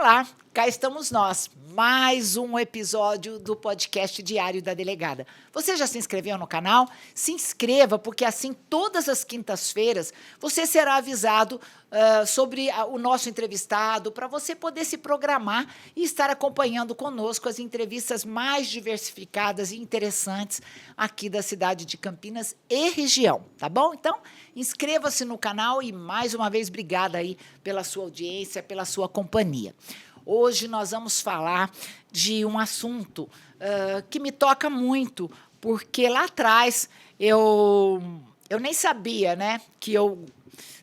Olá, cá estamos nós, mais um episódio do podcast Diário da Delegada. Você já se inscreveu no canal? Se inscreva, porque assim, todas as quintas-feiras, você será avisado sobre o nosso entrevistado, para você poder se programar e estar acompanhando conosco as entrevistas mais diversificadas e interessantes aqui da cidade de Campinas e região, tá bom? Então, inscreva-se no canal e, mais uma vez, obrigada aí pela sua audiência, pela sua companhia. Hoje nós vamos falar de um assunto que me toca muito, porque lá atrás eu nem sabia, né, que eu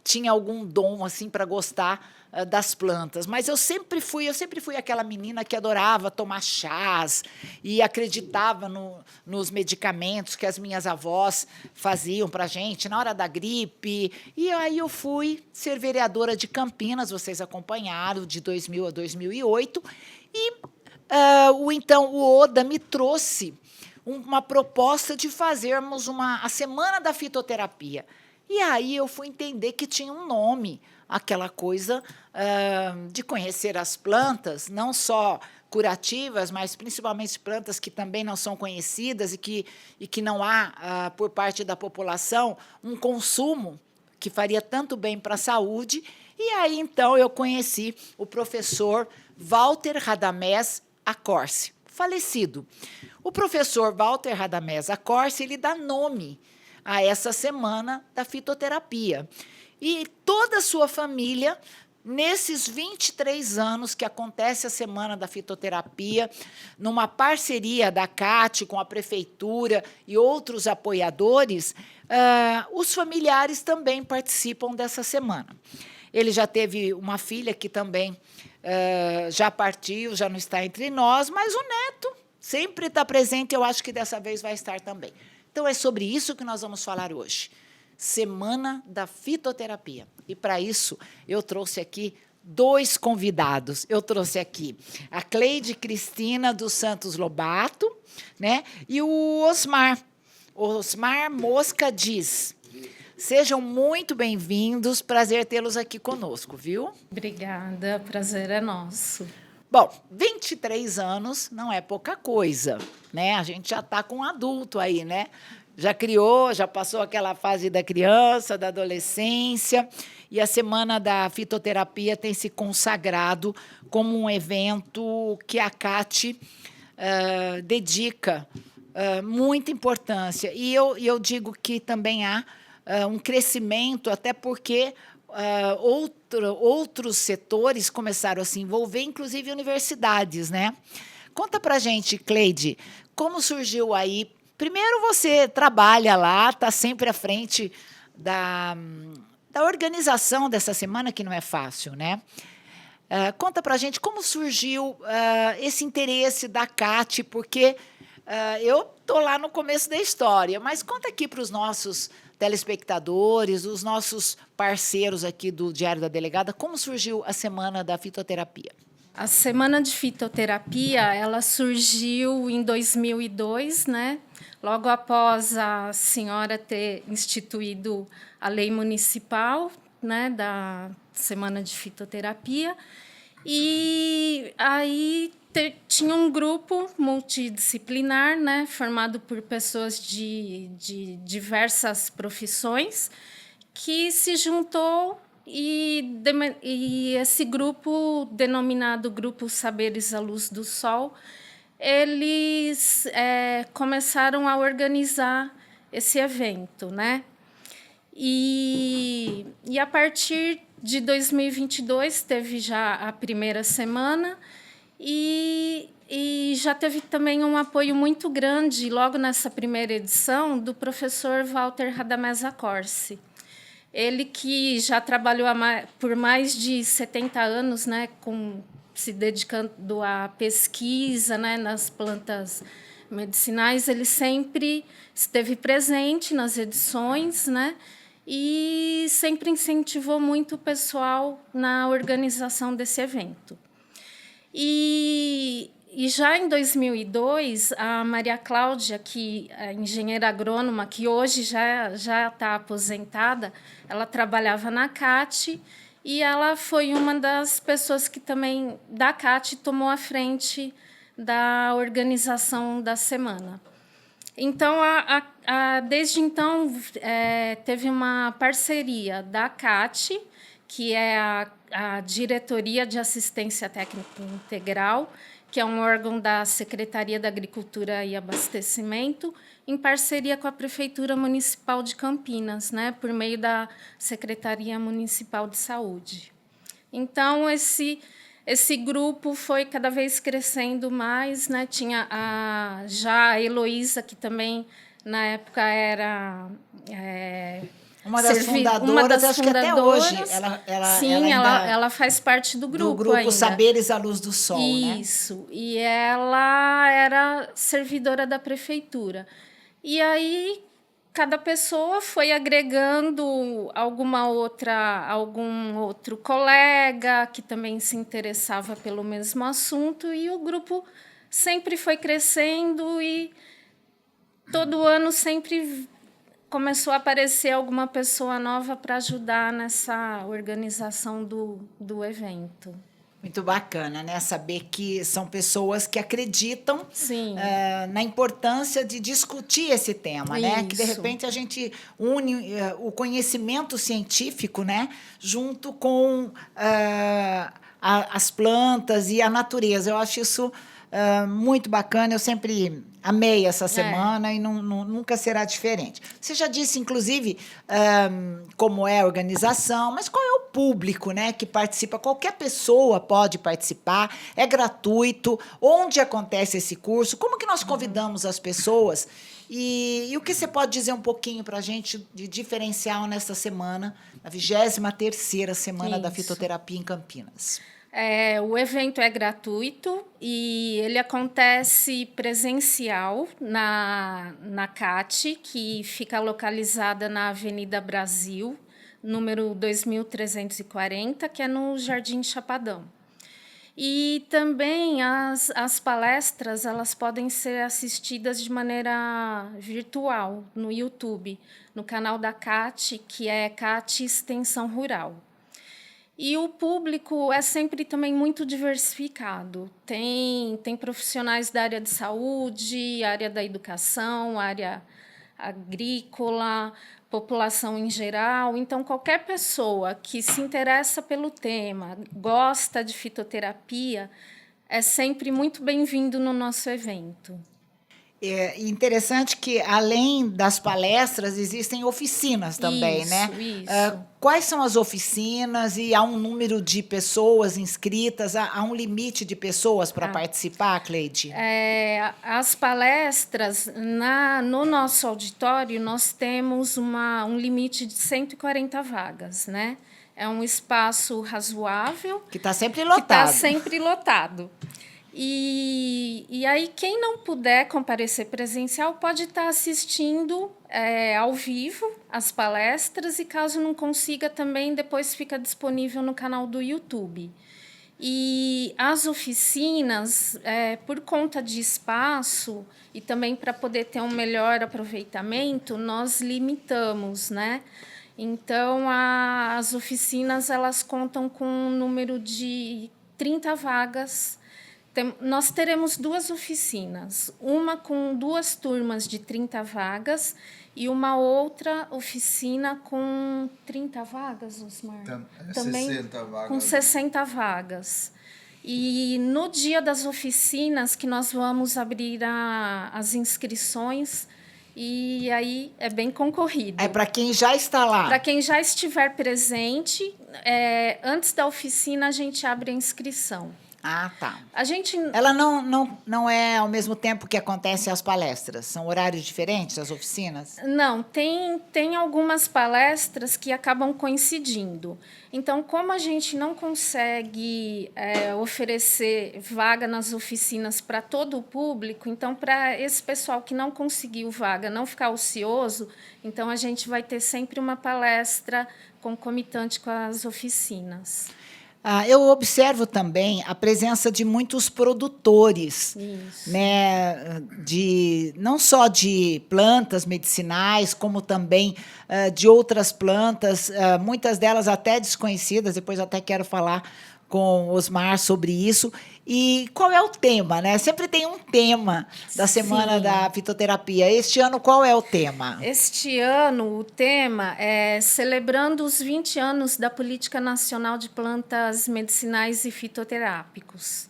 tinha algum dom assim para gostar das plantas, mas eu sempre fui aquela menina que adorava tomar chás e acreditava nos medicamentos que as minhas avós faziam para a gente na hora da gripe. E aí eu fui ser vereadora de Campinas, vocês acompanharam, de 2000 a 2008, e o Oda me trouxe uma proposta de fazermos a Semana da Fitoterapia. E aí eu fui entender que tinha um nome, aquela coisa de conhecer as plantas, não só curativas, mas principalmente plantas que também não são conhecidas e que não há, por parte da população, um consumo que faria tanto bem para a saúde. E aí, então, eu conheci o professor Walter Radamés Accorsi, falecido. O professor Walter Radamés Accorsi, ele dá nome a essa Semana da Fitoterapia. E toda a sua família, nesses 23 anos que acontece a Semana da Fitoterapia, numa parceria da CAT com a Prefeitura e outros apoiadores, os familiares também participam dessa semana. Ele já teve uma filha que também já partiu, já não está entre nós, mas o neto sempre está presente, eu acho que dessa vez vai estar também. Então, é sobre isso que nós vamos falar hoje. Semana da Fitoterapia. E, para isso, eu trouxe aqui dois convidados. Eu trouxe aqui a Cleide Cristina dos Santos Lobato, né? E o Osmar Mosca Diz. Sejam muito bem-vindos, prazer tê-los aqui conosco, viu? Obrigada, prazer é nosso. Bom, 23 anos não é pouca coisa, né? A gente já está com um adulto aí, né? Já criou, já passou aquela fase da criança, da adolescência, e a Semana da Fitoterapia tem se consagrado como um evento que a CAT dedica muita importância. E eu digo que também há um crescimento, até porque outros setores começaram a se envolver, inclusive universidades, né? Conta para a gente, Cleide, como surgiu aí. Primeiro, você trabalha lá, está sempre à frente da organização dessa semana, que não é fácil, né? Conta para a gente como surgiu esse interesse da CAT, porque eu estou lá no começo da história, mas conta aqui para os nossos telespectadores, os nossos parceiros aqui do Diário da Delegada, como surgiu a Semana da Fitoterapia. A Semana de Fitoterapia, ela surgiu em 2002, né? Logo após a senhora ter instituído a lei municipal, né, da Semana de Fitoterapia. E aí tinha um grupo multidisciplinar, né, formado por pessoas de diversas profissões, que se juntou e esse grupo, denominado Grupo Saberes à Luz do Sol, eles começaram a organizar esse evento, né? E a partir de 2022 teve já a primeira semana e já teve também um apoio muito grande, logo nessa primeira edição, do professor Walter Radamés Accorsi. Ele que já trabalhou por mais de 70 anos, né, se dedicando à pesquisa, né, nas plantas medicinais, ele sempre esteve presente nas edições, né, e sempre incentivou muito o pessoal na organização desse evento. E já em 2002, a Maria Cláudia, que é engenheira agrônoma, que hoje já está aposentada, ela trabalhava na CAT e ela foi uma das pessoas que também, da CAT, tomou a frente da organização da semana. Então, desde então, teve uma parceria da CAT, que é a Diretoria de Assistência Técnica Integral, que é um órgão da Secretaria da Agricultura e Abastecimento, em parceria com a Prefeitura Municipal de Campinas, né, por meio da Secretaria Municipal de Saúde. Então, esse grupo foi cada vez crescendo mais, né? Tinha já a Heloísa, que também, na época, era... uma das fundadoras, acho que até hoje. Sim, ela faz parte do grupo ainda. Saberes à Luz do Sol, né? Isso. E ela era servidora da prefeitura. E aí, cada pessoa foi agregando algum outro colega que também se interessava pelo mesmo assunto, e o grupo sempre foi crescendo e todo ano sempre começou a aparecer alguma pessoa nova para ajudar nessa organização do evento. Muito bacana, né? Saber que são pessoas que acreditam na importância de discutir esse tema, né? Que, de repente, a gente une o conhecimento científico, né? Junto com as plantas e a natureza. Eu acho isso muito bacana. Eu sempre amei essa semana e nunca será diferente. Você já disse, inclusive, como é a organização, mas qual é o público, né, que participa? Qualquer pessoa pode participar, é gratuito. Onde acontece esse curso? Como que nós convidamos as pessoas? E o que você pode dizer um pouquinho para a gente de diferencial nesta semana, a 23ª Semana da Fitoterapia em Campinas? O evento é gratuito e ele acontece presencial na CAT, que fica localizada na Avenida Brasil, número 2340, que é no Jardim Chapadão. E também as palestras elas podem ser assistidas de maneira virtual no YouTube, no canal da CAT, que é CAT Extensão Rural. E o público é sempre também muito diversificado. Tem profissionais da área de saúde, área da educação, área agrícola, população em geral. Então, qualquer pessoa que se interessa pelo tema, gosta de fitoterapia, é sempre muito bem-vindo no nosso evento. É interessante que, além das palestras, existem oficinas também, né? Isso. Quais são as oficinas? E há um número de pessoas inscritas? Há um limite de pessoas para participar, Cleide? As palestras, no nosso auditório, nós temos um limite de 140 vagas, né? É um espaço razoável. Que está sempre lotado. Que está sempre lotado. E aí, quem não puder comparecer presencial pode estar assistindo ao vivo as palestras e, caso não consiga, também depois fica disponível no canal do YouTube. E as oficinas, por conta de espaço e também para poder ter um melhor aproveitamento, nós limitamos, né? Então, as oficinas elas contam com um número de 30 vagas. Nós teremos 2 oficinas, uma com 2 turmas de 30 vagas e uma outra oficina com 30 vagas, Osmar? Também 60 vagas. Com 60 vagas. E no dia das oficinas que nós vamos abrir as inscrições, e aí é bem concorrido. É para quem já está lá. Para quem já estiver presente, antes da oficina a gente abre a inscrição. Ah, tá. Ela não é ao mesmo tempo que acontecem as palestras? São horários diferentes, as oficinas? Não, tem algumas palestras que acabam coincidindo. Então, como a gente não consegue oferecer vaga nas oficinas para todo o público, então, para esse pessoal que não conseguiu vaga não ficar ocioso, então a gente vai ter sempre uma palestra concomitante com as oficinas. Eu observo também a presença de muitos produtores, né, não só de plantas medicinais, como também de outras plantas, muitas delas até desconhecidas, depois até quero falar com o Osmar sobre isso. E qual é o tema, né? Sempre tem um tema da Semana da Fitoterapia. Este ano, qual é o tema? Este ano, o tema é celebrando os 20 anos da Política Nacional de Plantas Medicinais e Fitoterápicos.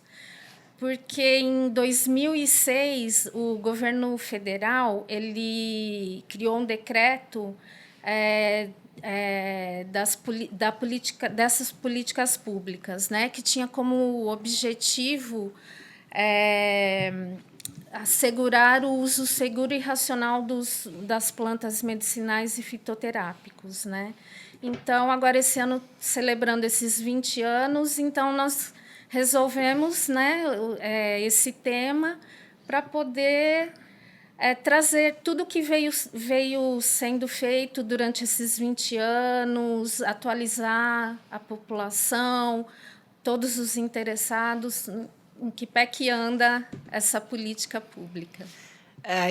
Porque em 2006, o governo federal ele criou um decreto dessas políticas públicas, né, que tinha como objetivo assegurar o uso seguro e racional das plantas medicinais e fitoterápicos, né? Então, agora, esse ano, celebrando esses 20 anos, então, nós resolvemos, né, esse tema para poder trazer tudo que veio sendo feito durante esses 20 anos, atualizar a população, todos os interessados, em que pé que anda essa política pública.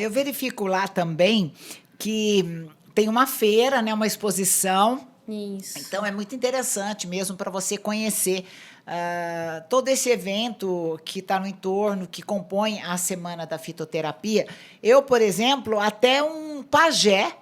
Eu verifico lá também que tem uma feira, né, uma exposição. Isso. Então, é muito interessante mesmo para você conhecer todo esse evento que está no entorno, que compõe a Semana da Fitoterapia. Eu, por exemplo, até um pajé,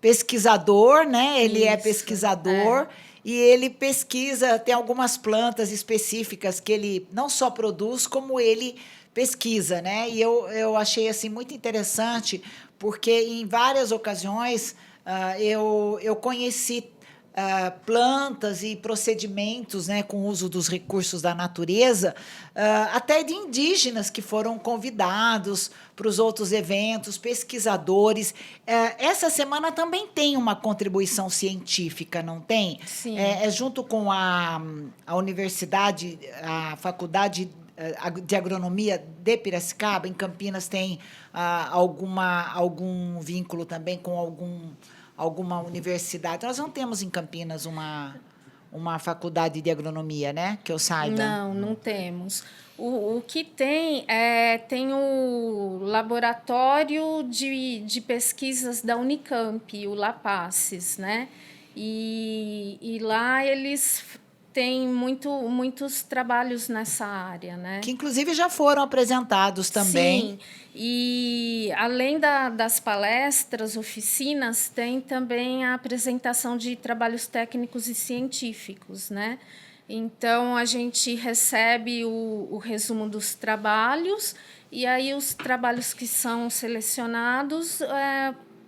pesquisador, né? Ele é pesquisador e ele pesquisa, tem algumas plantas específicas que ele não só produz, como ele pesquisa, né? E eu achei assim, muito interessante, porque em várias ocasiões eu conheci plantas e procedimentos, né, com o uso dos recursos da natureza, até de indígenas que foram convidados para os outros eventos, pesquisadores. Essa semana também tem uma contribuição científica, não tem? Sim. Junto com a universidade, a faculdade de agronomia de Piracicaba, em Campinas, tem algum vínculo também com alguma universidade. Nós não temos em Campinas uma faculdade de agronomia, né? Que eu saiba. Não temos. O que tem o laboratório de pesquisas da Unicamp, o LAPACES, né? E lá eles têm muitos trabalhos nessa área, né? Que, inclusive, já foram apresentados também. Sim, e além das palestras, oficinas, tem também a apresentação de trabalhos técnicos e científicos, né? Então, a gente recebe o resumo dos trabalhos, e aí os trabalhos que são selecionados,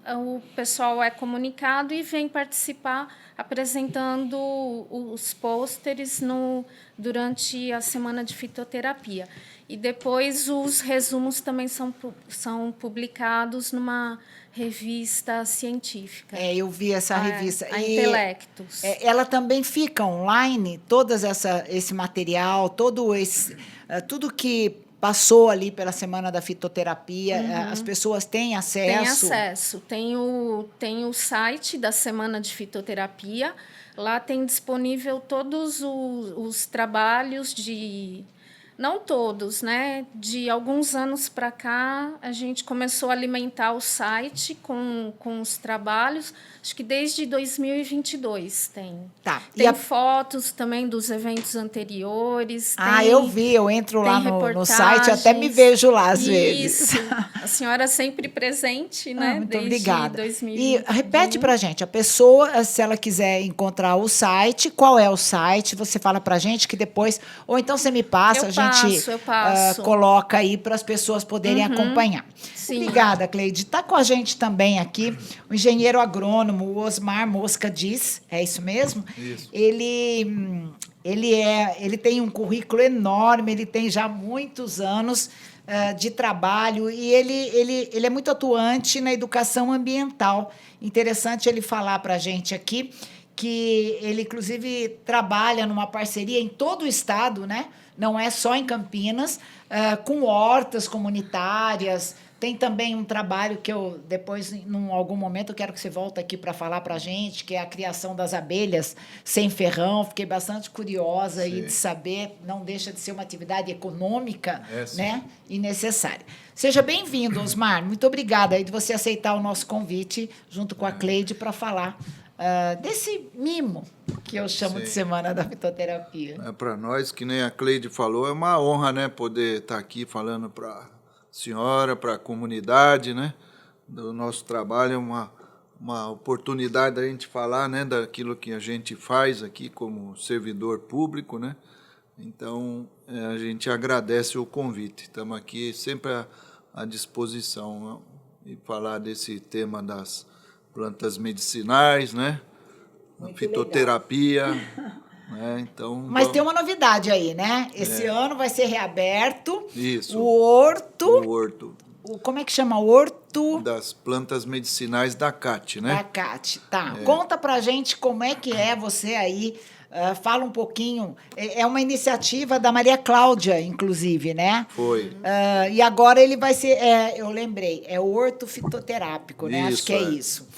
o pessoal é comunicado e vem participar apresentando os pôsteres durante a Semana de Fitoterapia. E depois os resumos também são publicados numa revista científica. Eu vi essa revista. A Intelectus. Ela também fica online, esse material, tudo que passou ali pela Semana da Fitoterapia, as pessoas têm acesso? Tem acesso. Tem o site da Semana de Fitoterapia. Lá tem disponível todos os trabalhos não todos, né? De alguns anos para cá, a gente começou a alimentar o site com os trabalhos. Acho que desde 2022 tem. Tá. Tem fotos também dos eventos anteriores. Eu vi, eu entro lá no site, até me vejo lá às vezes. A senhora sempre presente, né? Muito desde obrigada. 2021. E repete para a gente, a pessoa, se ela quiser encontrar o site, qual é o site? Você fala para a gente que depois, ou então você me passa, eu passo. Coloca aí para as pessoas poderem acompanhar. Sim. Obrigada, Cleide. Está com a gente também aqui o engenheiro agrônomo, o Osmar Mosca Diz, é isso mesmo? Isso. Ele tem um currículo enorme, ele tem já muitos anos de trabalho e ele é muito atuante na educação ambiental. Interessante ele falar para a gente aqui que ele, inclusive, trabalha numa parceria em todo o estado, né? Não é só em Campinas, com hortas comunitárias, Tem também um trabalho que eu, depois, em algum momento, eu quero que você volte aqui para falar para a gente, que é a criação das abelhas sem ferrão. Fiquei bastante curiosa aí de saber, não deixa de ser uma atividade econômica, né, e necessária. Seja bem-vindo, Osmar. Muito obrigada aí de você aceitar o nosso convite, junto com a Cleide, para falar desse mimo que eu chamo de Semana da Fitoterapia. Para nós, que nem a Cleide falou, é uma honra, né, poder estar aqui falando para senhora, para a comunidade, né, do nosso trabalho. É uma oportunidade da gente falar, né, daquilo que a gente faz aqui como servidor público, né. Então, a gente agradece o convite. Estamos aqui sempre à disposição, né, e falar desse tema das plantas medicinais, né, a fitoterapia. Então, mas tem uma novidade aí, né? Esse ano vai ser reaberto. Isso. O horto. O horto. Como é que chama? Horto das plantas medicinais da CAT, né? Da CAT, tá. Conta pra gente como é que é você aí. Fala um pouquinho. É uma iniciativa da Maria Cláudia, inclusive, né? Foi. E agora ele vai ser, eu lembrei, é o horto fitoterápico, né? Isso, acho que é isso.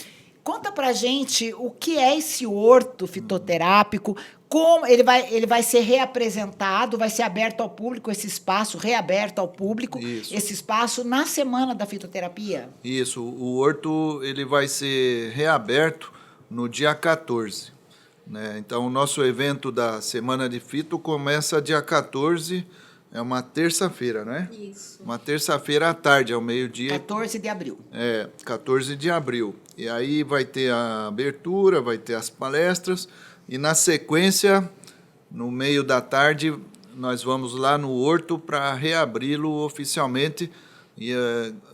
Conta pra gente o que é esse horto fitoterápico, como ele vai ser reapresentado, vai ser aberto ao público, esse espaço, reaberto ao público, esse espaço na Semana da Fitoterapia? Isso, o horto ele vai ser reaberto no dia 14. Né? Então, o nosso evento da Semana de Fito começa dia 14, é uma terça-feira, né? Isso. Uma terça-feira à tarde, ao meio-dia. 14 de abril. 14 de abril. E aí vai ter a abertura, vai ter as palestras, e na sequência, no meio da tarde, nós vamos lá no horto para reabri-lo oficialmente. E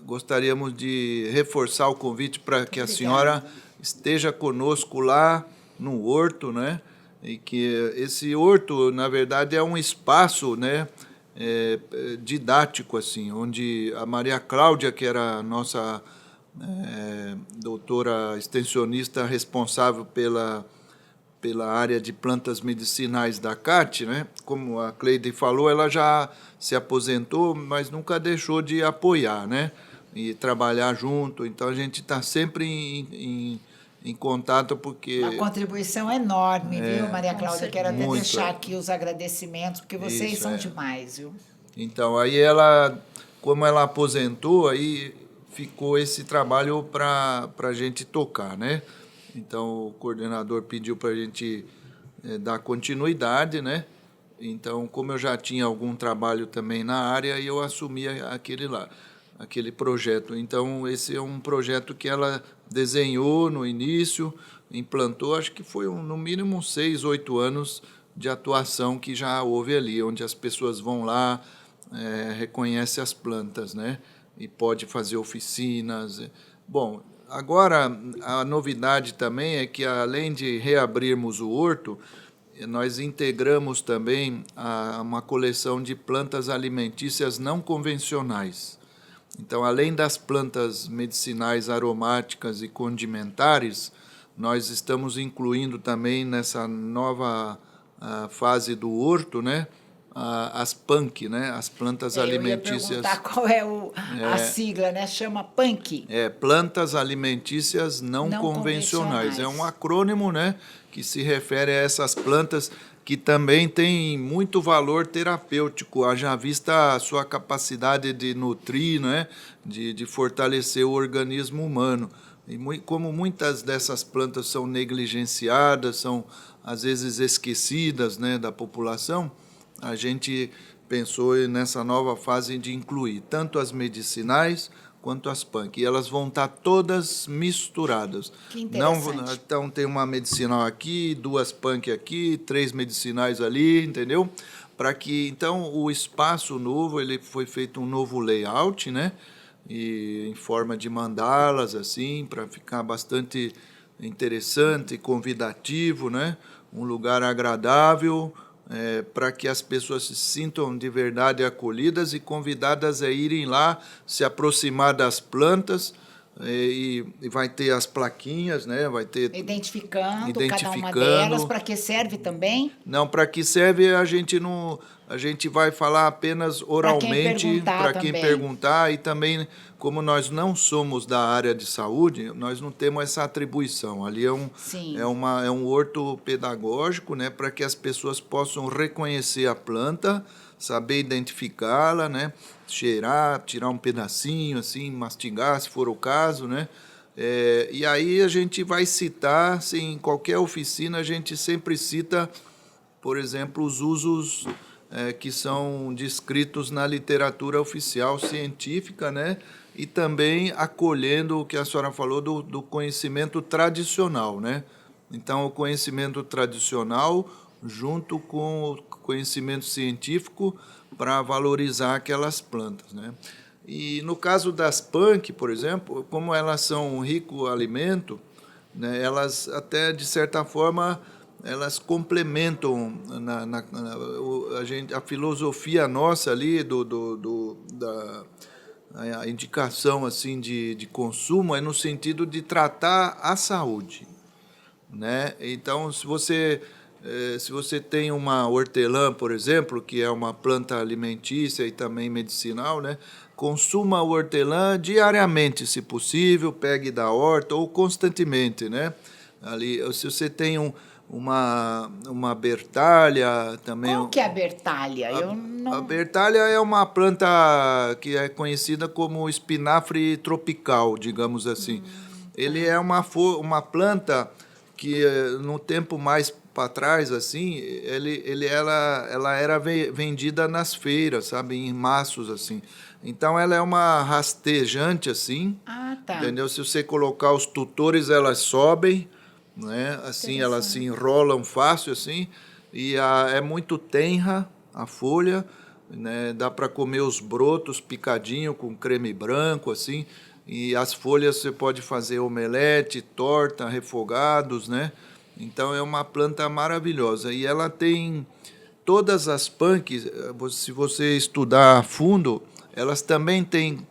gostaríamos de reforçar o convite para que a senhora esteja conosco lá no horto, né? E que esse horto, na verdade, é um espaço, né, didático, assim, onde a Maria Cláudia, que era a nossa doutora extensionista responsável pela área de plantas medicinais da CAT, né? Como a Cleide falou, ela já se aposentou, mas nunca deixou de apoiar, né? E trabalhar junto. Então, a gente está sempre em contato, porque... Uma contribuição enorme, viu, Maria Cláudia? Quero até muito. deixar aqui os agradecimentos, porque vocês são demais, viu? Então, aí ela, como ela aposentou, aí ficou esse trabalho para a gente tocar, né? Então, o coordenador pediu para a gente dar continuidade, né? Então, como eu já tinha algum trabalho também na área, eu assumi aquele projeto. Então, esse é um projeto que ela desenhou no início, implantou, acho que foi no mínimo 6, 8 anos de atuação que já houve ali, onde as pessoas vão lá, reconhecem as plantas, né? E pode fazer oficinas. Bom, agora a novidade também é que, além de reabrirmos o horto, nós integramos também uma coleção de plantas alimentícias não convencionais. Então, além das plantas medicinais aromáticas e condimentares, nós estamos incluindo também nessa nova fase do horto, né, as PANC, né, as plantas alimentícias. Eu ia perguntar qual é a sigla, né? Chama PANC. Plantas alimentícias não convencionais. É um acrônimo, né, que se refere a essas plantas que também têm muito valor terapêutico, haja vista a sua capacidade de nutrir, né, de fortalecer o organismo humano. E como muitas dessas plantas são negligenciadas, são às vezes esquecidas, né, da população, a gente pensou nessa nova fase de incluir tanto as medicinais quanto as PANC. E elas vão estar todas misturadas. Que interessante. Então, tem uma medicinal aqui, 2 PANC aqui, 3 medicinais ali, entendeu? Para que, então, o espaço novo, ele foi feito um novo layout, né? E em forma de mandalas, assim, para ficar bastante interessante e convidativo, né? Um lugar agradável, para que as pessoas se sintam de verdade acolhidas e convidadas a irem lá, se aproximar das plantas, e vai ter as plaquinhas, né? Vai ter identificando cada uma delas. Para que serve também? Não, para que serve a gente a gente vai falar apenas oralmente para quem perguntar, e também, como nós não somos da área de saúde, nós não temos essa atribuição. Ali é um horto pedagógico, né, para que as pessoas possam reconhecer a planta, saber identificá-la, né, cheirar, tirar um pedacinho, assim, mastigar, se for o caso, né? E aí a gente vai citar, assim, em qualquer oficina, a gente sempre cita, por exemplo, os usos que são descritos na literatura oficial científica, né? E também acolhendo o que a senhora falou do conhecimento tradicional, né? Então, o conhecimento tradicional junto com o conhecimento científico para valorizar aquelas plantas, né? E no caso das punk, por exemplo, como elas são um rico alimento, né, elas até, de certa forma, elas complementam a filosofia nossa ali a indicação assim de consumo é no sentido de tratar a saúde, né? Então, se você tem uma hortelã, por exemplo, que é uma planta alimentícia e também medicinal, né? Consuma a hortelã diariamente, se possível, pegue da horta ou constantemente, né? Ali, se você tem uma bertalha também. Qual que é a bertalha? A bertalha é uma planta que é conhecida como espinafre tropical, digamos assim. Ele é uma planta que, no tempo mais para trás, assim, ela era vendida nas feiras, sabe, em maços, assim. Então, ela é uma rastejante, assim. Ah, tá. Entendeu? Se você colocar os tutores, elas sobem, né? Assim, elas se enrolam fácil, assim. E é muito tenra a folha, né? Dá para comer os brotos picadinho com creme branco, assim. E as folhas você pode fazer omelete, torta, refogados, né? Então, é uma planta maravilhosa. E ela tem todas as punks, se você estudar a fundo, elas também têm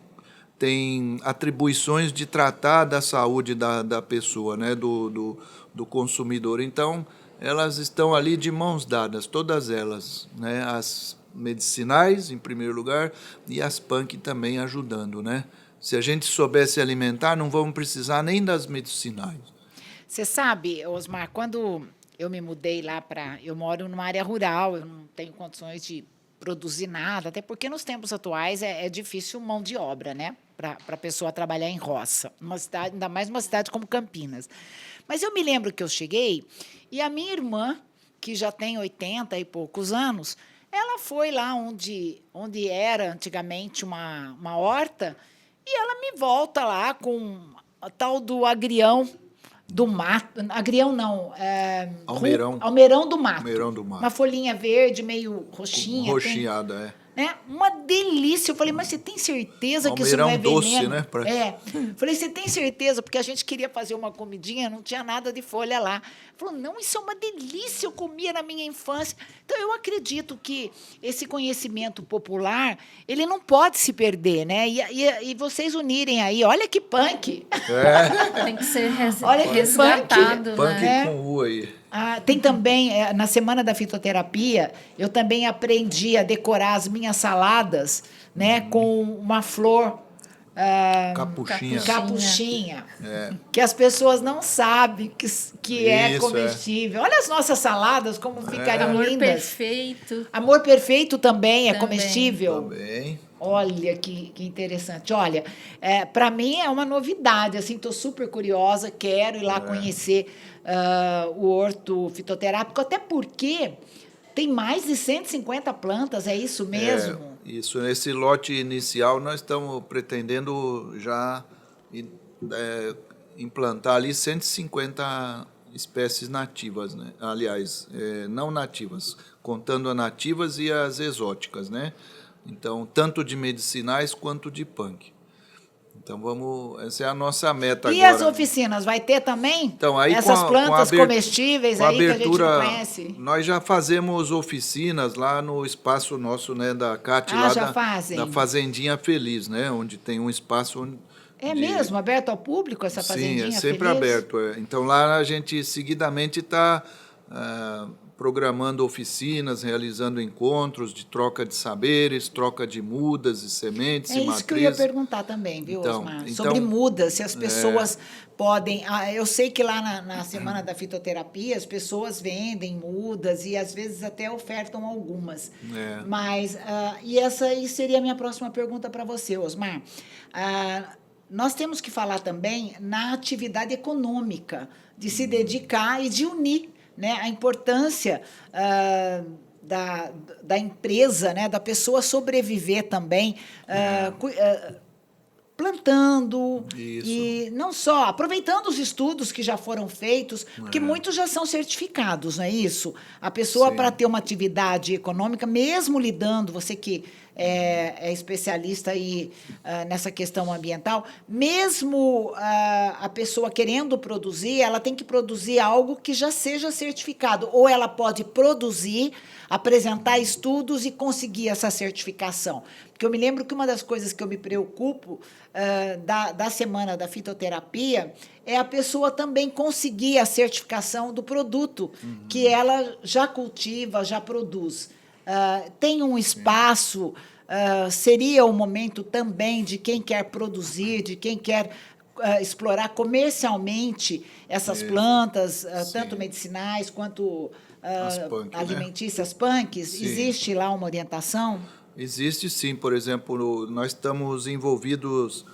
atribuições de tratar da saúde da pessoa, né? do consumidor. Então, elas estão ali de mãos dadas, todas elas, né? As medicinais, em primeiro lugar, e as punk também ajudando, né? Se a gente soubesse alimentar, não vamos precisar nem das medicinais. Você sabe, Osmar, quando eu me mudei lá eu moro numa área rural, eu não tenho condições de produzir nada, até porque nos tempos atuais é difícil mão de obra, né? Para a pessoa trabalhar em roça, numa cidade, ainda mais numa cidade como Campinas. Mas eu me lembro que eu cheguei e a minha irmã, que já tem 80 e poucos anos, ela foi lá onde era antigamente uma horta e ela me volta lá com a tal do agrião do mato. Agrião não. Almeirão. Almeirão do mato. Almeirão do mato. Uma folhinha verde, meio roxinha. Roxinhada, né? Uma delícia. Eu falei, mas você tem certeza que isso não é veneno? Doce, né? Falei, você tem certeza? Porque a gente queria fazer uma comidinha, não tinha nada de folha lá. Falou, não, isso é uma delícia, eu comia na minha infância. Então, eu acredito que esse conhecimento popular, ele não pode se perder, né? E vocês unirem aí, olha que punk! Tem que ser olha que resgatado, punk né? com U aí. Tem também, na Semana da Fitoterapia, eu também aprendi a decorar as minhas saladas, né, com uma flor... Capuchinha. Que as pessoas não sabem que é comestível. Olha as nossas saladas, como ficariam lindas. Amor perfeito. Amor perfeito também é comestível? Também. Olha que interessante. Olha, para mim é uma novidade. Assim, estou super curiosa, quero ir lá conhecer o horto fitoterápico, até porque tem mais de 150 plantas, é isso mesmo? Isso, nesse lote inicial nós estamos pretendendo já implantar ali 150 espécies nativas, né? Aliás, não nativas, contando as nativas e as exóticas, né? Então, tanto de medicinais quanto de punk. Então, essa é a nossa meta agora. E as oficinas, vai ter também? Então, aí, essas plantas comestíveis aí que a gente não conhece? Nós já fazemos oficinas lá no espaço nosso, né, da CAT, lá da Fazendinha Feliz, né, onde tem um espaço onde... mesmo? Aberto ao público, essa Fazendinha Feliz? Sim, é sempre aberto. Então, lá a gente seguidamente está programando oficinas, realizando encontros de troca de saberes, troca de mudas e sementes e matrizes. É isso que eu ia perguntar também, viu, Osmar? Sobre mudas, se as pessoas podem... eu sei que lá na Semana da Fitoterapia as pessoas vendem mudas e às vezes até ofertam algumas. Mas, e essa aí seria a minha próxima pergunta para você, Osmar. Nós temos que falar também na atividade econômica, de se dedicar e de unir, né, a importância da empresa, né, da pessoa sobreviver também, plantando. Isso. E não só, aproveitando os estudos que já foram feitos, porque muitos já são certificados, não é isso? A pessoa, para ter uma atividade econômica, mesmo lidando, você que é especialista aí, nessa questão ambiental, mesmo a pessoa querendo produzir, ela tem que produzir algo que já seja certificado, ou ela pode produzir, apresentar estudos e conseguir essa certificação. Porque eu me lembro que uma das coisas que eu me preocupo da Semana da Fitoterapia é a pessoa também conseguir a certificação do produto que ela já cultiva, já produz. Tem um espaço, seria o momento também de quem quer produzir, de quem quer explorar comercialmente essas plantas, tanto medicinais quanto alimentícias, punks. Existe lá uma orientação? Existe sim, por exemplo, nós estamos envolvidos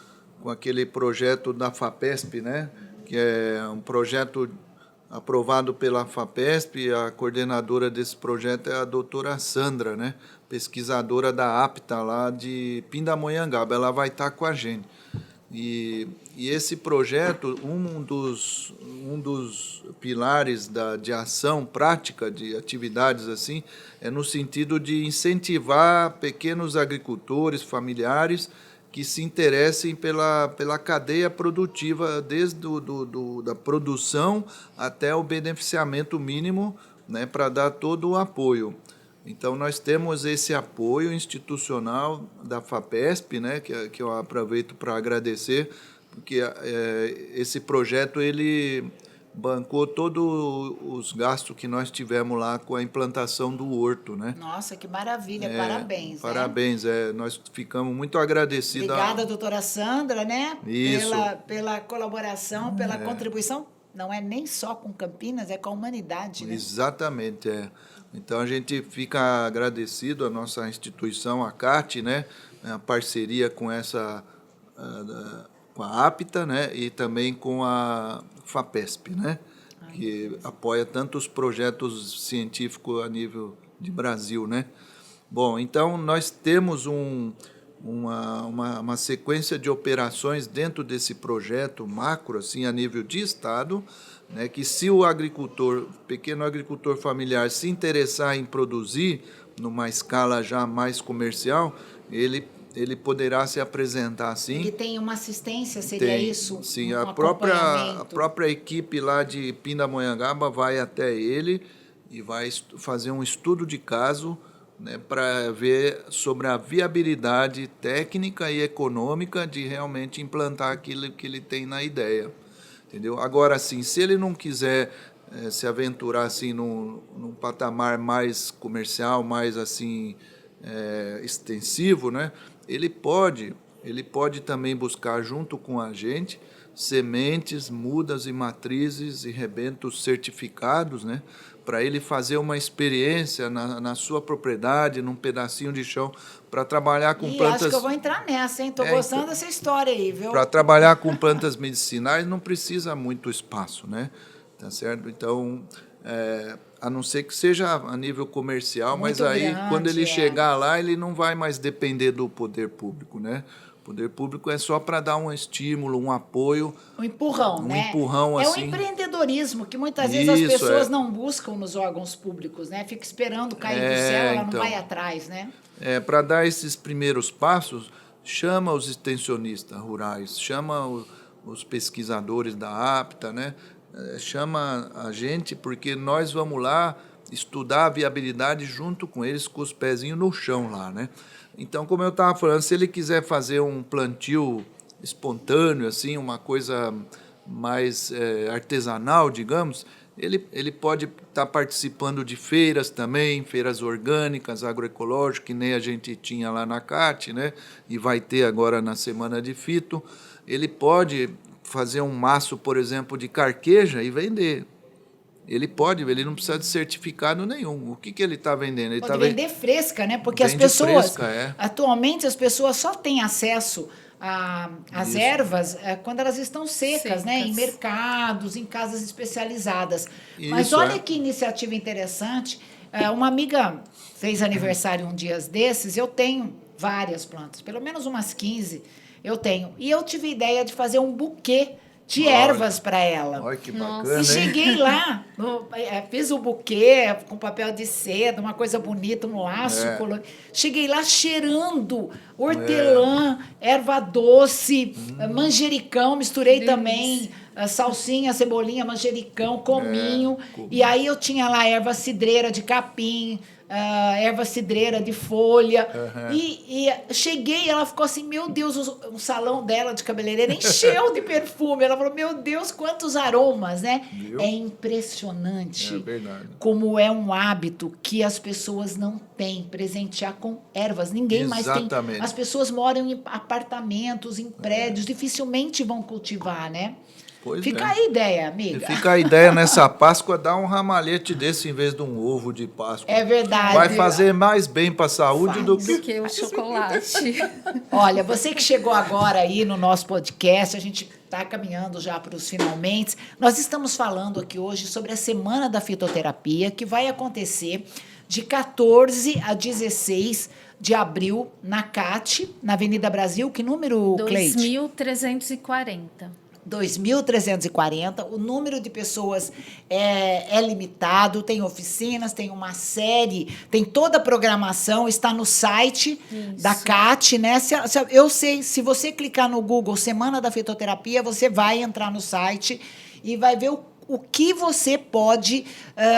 com aquele projeto da FAPESP, né? Que é um projeto aprovado pela FAPESP. A coordenadora desse projeto é a doutora Sandra, né? Pesquisadora da APTA lá de Pindamonhangaba. Ela vai estar com a gente. E esse projeto, um dos pilares de ação prática, de atividades assim, é no sentido de incentivar pequenos agricultores familiares que se interessem pela cadeia produtiva, desde da produção até o beneficiamento mínimo, né, para dar todo o apoio. Então, nós temos esse apoio institucional da FAPESP, né, que eu aproveito para agradecer, porque esse projeto ele bancou todos os gastos que nós tivemos lá com a implantação do horto, né? Nossa, que maravilha, parabéns. Parabéns, nós ficamos muito agradecidos. Obrigada, doutora Sandra, né? Isso. Pela colaboração, pela contribuição, não é nem só com Campinas, é com a humanidade, né? Exatamente, Então, a gente fica agradecido à nossa instituição, a CAT, né? A parceria com com a APTA, né? E também com a FAPESP, né? Que apoia tantos projetos científicos a nível de Brasil, né? Bom, então, nós temos uma sequência de operações dentro desse projeto macro, assim, a nível de Estado, né, que se o pequeno agricultor familiar se interessar em produzir numa escala já mais comercial, ele poderá se apresentar assim. Ele tem uma assistência, seria isso? Sim, a própria equipe lá de Pindamonhangaba vai até ele e vai fazer um estudo de caso, né, para ver sobre a viabilidade técnica e econômica de realmente implantar aquilo que ele tem na ideia. Entendeu? Agora, assim, se ele não quiser se aventurar assim, num patamar mais comercial, mais assim, extensivo, né, ele pode também buscar, junto com a gente, sementes, mudas e matrizes e rebentos certificados, né, para ele fazer uma experiência na sua propriedade, num pedacinho de chão, para trabalhar com plantas... acho que eu vou entrar nessa, hein? Estou gostando dessa história aí, viu? Para trabalhar com plantas medicinais não precisa muito espaço, né? Tá certo? Então, a não ser que seja a nível comercial, Muito mas aí, grande, quando ele chegar lá, ele não vai mais depender do poder público, né? O poder público é só para dar um estímulo, um apoio. Um empurrão, né? Um empurrão, assim. É o empreendedorismo que muitas vezes as pessoas não buscam nos órgãos públicos, né? Fica esperando cair do céu, ela não vai atrás, né? Para dar esses primeiros passos, chama os extensionistas rurais, chama os pesquisadores da APTA, né? Chama a gente, porque nós vamos lá estudar a viabilidade junto com eles, com os pezinhos no chão lá, né? Então, como eu estava falando, se ele quiser fazer um plantio espontâneo, assim, uma coisa mais artesanal, digamos, ele pode estar participando de feiras também, feiras orgânicas, agroecológicas, que nem a gente tinha lá na CAT, né? E vai ter agora na Semana de Fito. Ele pode fazer um maço, por exemplo, de carqueja e vender. Ele não precisa de certificado nenhum. O que ele está vendendo? Ele pode vender fresca, né? Porque vende as pessoas, fresca, atualmente, as pessoas só têm acesso às ervas quando elas estão secas, né? Em mercados, em casas especializadas. Mas olha que iniciativa interessante. Uma amiga fez aniversário um dia desses, eu tenho várias plantas, pelo menos umas 15 eu tenho. E eu tive a ideia de fazer um buquê de ervas para ela. Olha que bacana, e cheguei lá, fiz o buquê com papel de seda, uma coisa bonita, um laço colorido. Cheguei lá cheirando hortelã, erva doce, manjericão, misturei também salsinha, cebolinha, manjericão, cominho. E aí eu tinha lá erva cidreira de capim, erva cidreira de folha. E cheguei, ela ficou assim, meu Deus, o salão dela de cabeleireira encheu de perfume. Ela falou, meu Deus, quantos aromas, né? Viu? É impressionante verdade. como é um hábito que as pessoas não têm, presentear com ervas. Ninguém mais tem. As pessoas moram em apartamentos, em prédios, dificilmente vão cultivar, né? Fica aí a ideia, amiga. Fica a ideia nessa Páscoa, dar um ramalhete desse em vez de um ovo de Páscoa. É verdade. Vai fazer mais bem para a saúde do que o chocolate. Olha, você que chegou agora aí no nosso podcast, a gente está caminhando já para os finalmente. Nós estamos falando aqui hoje sobre a Semana da Fitoterapia, que vai acontecer de 14 a 16 de abril na CAT, na Avenida Brasil. Que número, Cleide? 2.340. 2.340, o número de pessoas é limitado, tem oficinas, tem uma série, tem toda a programação, está no site da CAT, né? Eu sei, se você clicar no Google Semana da Fitoterapia, você vai entrar no site e vai ver o que você pode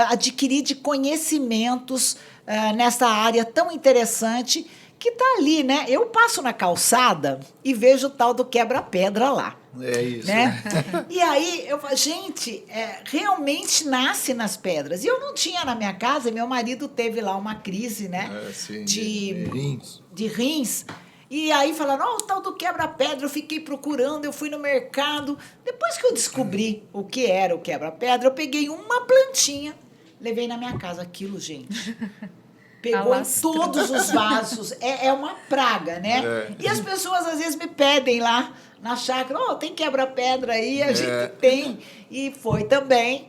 adquirir de conhecimentos nessa área tão interessante que está ali, né? Eu passo na calçada e vejo o tal do quebra-pedra lá. É isso. Né? E aí, eu falo, gente, realmente nasce nas pedras. E eu não tinha na minha casa, meu marido teve lá uma crise, né? De rins. E aí falaram, o tal do quebra-pedra, eu fiquei procurando, eu fui no mercado. Depois que eu descobri o que era o quebra-pedra, eu peguei uma plantinha, levei na minha casa. Aquilo, gente... Pegou em todos os vasos. É uma praga, né? E as pessoas, às vezes, me pedem lá na chácara, tem quebra-pedra aí? A gente tem. E foi também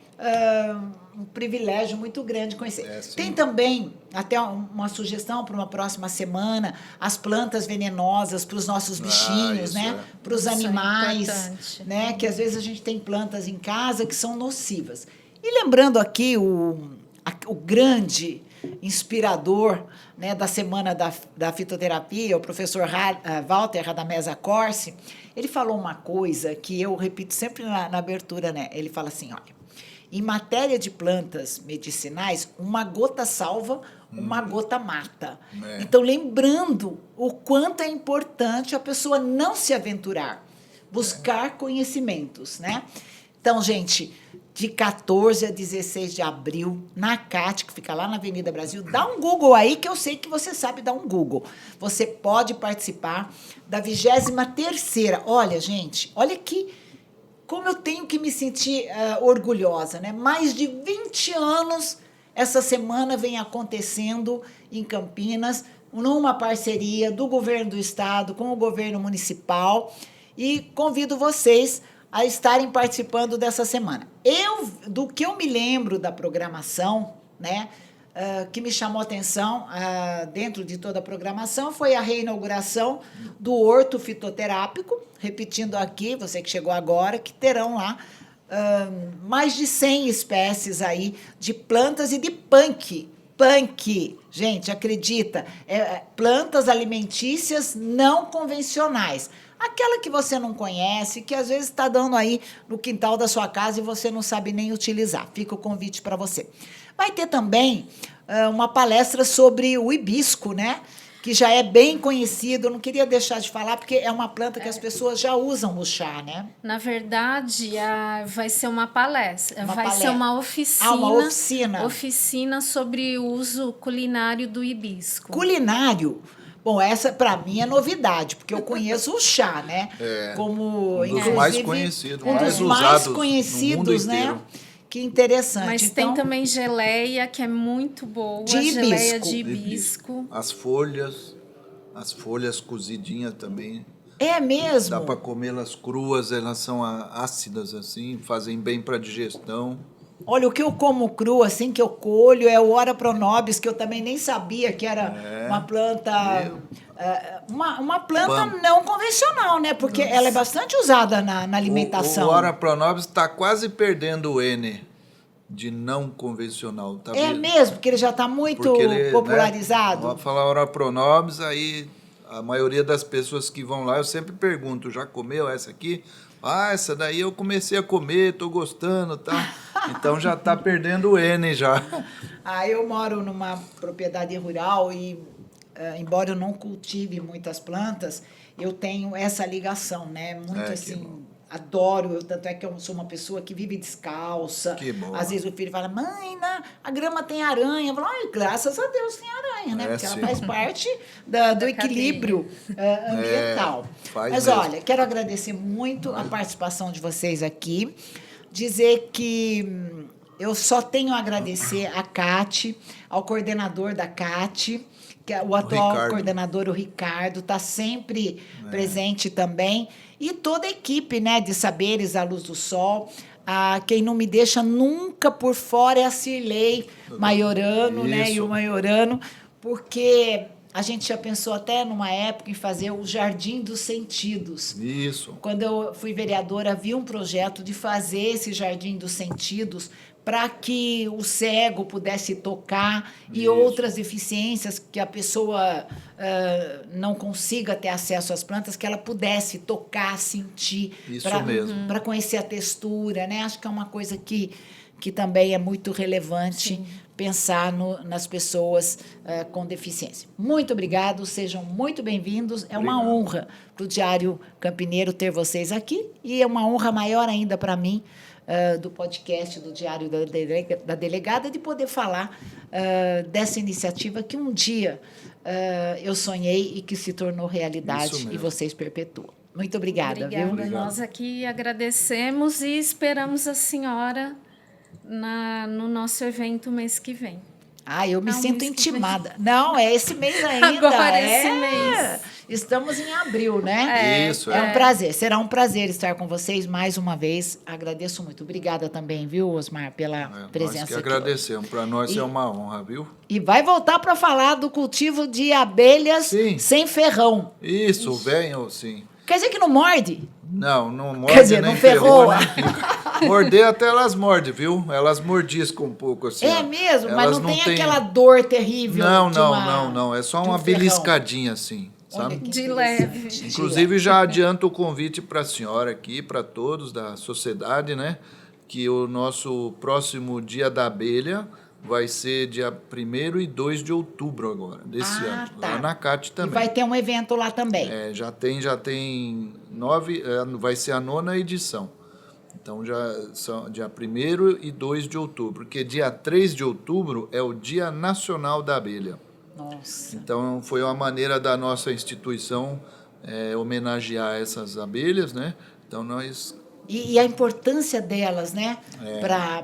um privilégio muito grande conhecer. Tem também, até uma sugestão para uma próxima semana, as plantas venenosas para os nossos bichinhos, né? Para os animais, né? Que às vezes a gente tem plantas em casa que são nocivas. E lembrando aqui o grande inspirador, né, da Semana da Fitoterapia, o professor Walter Radamés Corsi, ele falou uma coisa que eu repito sempre na abertura, né? Ele fala assim, olha, em matéria de plantas medicinais, uma gota salva, uma gota mata. Então, lembrando o quanto é importante a pessoa não se aventurar, buscar conhecimentos, né? Então, gente, de 14 a 16 de abril, na CAT, que fica lá na Avenida Brasil. Dá um Google aí, que eu sei que você sabe dar um Google. Você pode participar da 23ª. Olha, gente, olha aqui como eu tenho que me sentir orgulhosa, né? Mais de 20 anos essa semana vem acontecendo em Campinas, numa parceria do governo do estado com o governo municipal. E convido vocês a estarem participando dessa semana. Do que eu me lembro da programação, né, que me chamou a atenção dentro de toda a programação, foi a reinauguração do Horto Fitoterápico, repetindo aqui, você que chegou agora, que terão lá mais de 100 espécies aí de plantas e de punk. Gente, acredita, plantas alimentícias não convencionais. Aquela que você não conhece, que às vezes está dando aí no quintal da sua casa e você não sabe nem utilizar. Fica o convite para você. Vai ter também uma palestra sobre o hibisco, né? que já é bem conhecido. Eu não queria deixar de falar, porque é uma planta que as pessoas já usam no chá, né? Na verdade, vai ser uma palestra, vai ser uma oficina. Uma oficina. Oficina sobre o uso culinário do hibisco. Culinário? Bom, essa para mim é novidade, porque eu conheço o chá, né? Como, um dos mais conhecidos, um dos mais conhecidos, né? Que interessante. Mas então, tem também geleia, que é muito boa. De hibisco. Geleia de hibisco. As folhas cozidinhas também. É mesmo? Dá para comê-las cruas, elas são ácidas assim, fazem bem para digestão. Olha, o que eu como cru, assim, que eu colho, é o Ora pronobis, que eu também nem sabia que era uma planta... Uma planta não convencional, né? Porque ela é bastante usada na alimentação. O Ora pronobis está quase perdendo o N de não convencional. Tá vendo? Mesmo, porque ele já está muito popularizado. Né? Vou falar Ora pronobis, aí a maioria das pessoas que vão lá, eu sempre pergunto, já comeu essa aqui? Ah, essa daí eu comecei a comer, tô gostando, tá? Então já tá perdendo o N já. Eu moro numa propriedade rural e, embora eu não cultive muitas plantas, eu tenho essa ligação, né? Muito assim, adoro, tanto é que eu sou uma pessoa que vive descalça. Que bom. Às vezes o filho fala, mãe, a grama tem aranha. Eu falo, graças a Deus tem aranha, né? Porque ela faz parte do equilíbrio ambiental. Mas mesmo. olha, quero agradecer muito a participação de vocês aqui. Dizer que eu só tenho a agradecer a Cate, ao coordenador da Cate, que é o atual coordenador, o Ricardo, está sempre presente também, e toda a equipe, né, de Saberes à Luz do Sol. Quem não me deixa nunca por fora é a Cirlei Maiorano, né, e o Maiorano, porque a gente já pensou até numa época em fazer o Jardim dos Sentidos. Isso. Quando eu fui vereadora, havia um projeto de fazer esse Jardim dos Sentidos para que o cego pudesse tocar e outras deficiências que a pessoa não consiga ter acesso às plantas, que ela pudesse tocar, sentir. Isso mesmo. Para conhecer a textura, né? Acho que é uma coisa que também é muito relevante pensar nas pessoas com deficiência. Muito obrigado, sejam muito bem-vindos. É uma honra para o Diário Campineiro ter vocês aqui e é uma honra maior ainda para mim, do podcast do Diário da Delegada, de poder falar dessa iniciativa que um dia eu sonhei e que se tornou realidade e vocês perpetuam. Muito obrigada. Obrigada. Viu? Nós aqui agradecemos e esperamos a senhora no nosso evento mês que vem. Eu me sinto intimada. Não, é esse mês ainda. Agora esse mês. Estamos em abril, né? Isso. É um prazer. Será um prazer estar com vocês mais uma vez. Agradeço muito. Obrigada também, viu, Osmar, pela presença nós que aqui. agradecemos. Para nós é uma honra, viu? E vai voltar para falar do cultivo de abelhas sem ferrão. Isso, venham, sim. Quer dizer que não morde? Não morde. Quer dizer, não ferroa. Morder até elas mordem, viu? Elas mordiscam um pouco assim. É mesmo? Elas mas não tem aquela dor terrível? Não. É só uma beliscadinha assim. Sabe? De leve. Inclusive, já adianto o convite para a senhora aqui, para todos da sociedade, né? Que o nosso próximo Dia da Abelha vai ser dia 1º e 2 de outubro agora, desse ano. Tá. Lá na CAT também. E vai ter um evento lá também. Já tem 9, vai ser a 9ª edição. Então, já são dia 1º e 2 de outubro, porque dia 3 de outubro é o Dia Nacional da Abelha. Nossa. Então, foi uma maneira da nossa instituição homenagear essas abelhas, né? Então, nós... E a importância delas, né?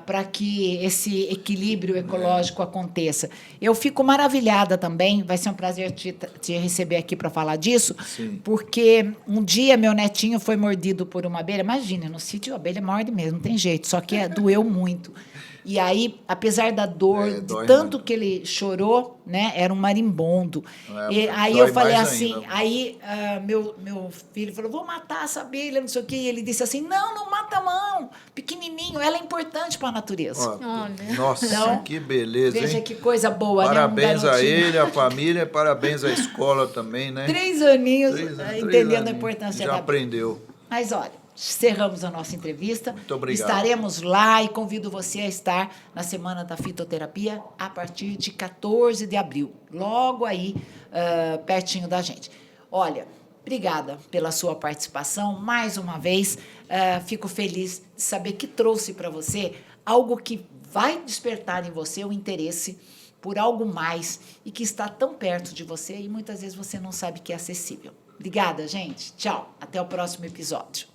Para que esse equilíbrio ecológico aconteça. Eu fico maravilhada também, vai ser um prazer te receber aqui para falar disso, porque um dia meu netinho foi mordido por uma abelha. Imagina, no sítio a abelha morde mesmo, não tem jeito, só que doeu muito. E aí, apesar da dor, de tanto que ele chorou, né? Era um marimbondo. E aí eu falei assim, meu filho falou, vou matar essa abelha, não sei o quê. E ele disse assim, não mata não, pequenininho, ela é importante para a natureza. Olha. Nossa, então, que beleza, veja hein? que coisa boa, parabéns né? a ele, a família, parabéns à escola também, né? 3 aninhos, entendendo a importância da já aprendeu. Mas olha, encerramos a nossa entrevista. Muito obrigado. Estaremos lá e convido você a estar na Semana da Fitoterapia a partir de 14 de abril, logo aí, pertinho da gente. Olha, obrigada pela sua participação. Mais uma vez, fico feliz de saber que trouxe para você algo que vai despertar em você o interesse por algo mais e que está tão perto de você e muitas vezes você não sabe que é acessível. Obrigada, gente. Tchau. Até o próximo episódio.